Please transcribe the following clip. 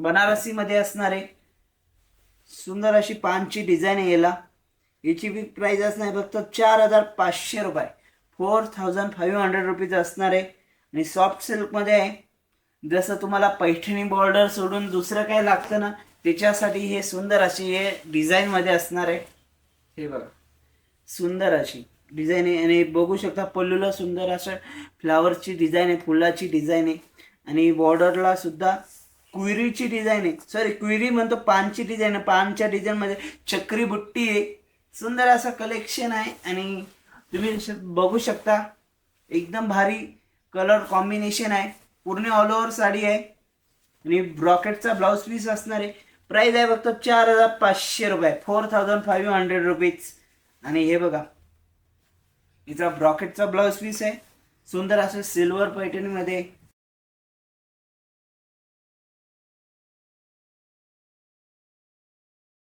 बनारसी मध्ये असणार आहे. सुंदर अशी पानची डिझाईन आहे याला. याची बी प्राइस असणार आहे फक्त 4500 रुपये, 4500 रुपीज असणार आहे. आणि सॉफ्ट सिल्कमध्ये आहे. जसं तुम्हाला पैठणी बॉर्डर सोडून दुसरं काय लागतं ना, त्याच्यासाठी हे सुंदर अशी हे डिझाईनमध्ये असणार आहे. हे बघा, सुंदर अशी डिझाईन आहे. आणि बघू शकता पल्लूला सुंदर असं फ्लावरची डिझाईन आहे, फुलाची डिझाईन आहे. आणि बॉर्डरला सुद्धा क्विरीची डिझाईन आहे. सॉरी, क्विरी म्हणतो, पानची डिझाईन आहे. पानच्या डिझाईनमध्ये चक्री बुट्टी आहे. सुंदर असं कलेक्शन आहे. आणि तुम्ही बघू शकता एकदम भारी कलर कॉम्बिनेशन आहे. पूर्ण ऑल ओव्हर साडी आहे. आणि ब्रॉकेटचा ब्लाऊज पीस असणार आहे. प्राइस आहे फक्त 4500 रुपये, 4500 रुपीज. आणि हे बघा, हिचा ब्रॉकेटचा ब्लाऊज पीस आहे. सुंदर असं सिल्वर पैठणीमध्ये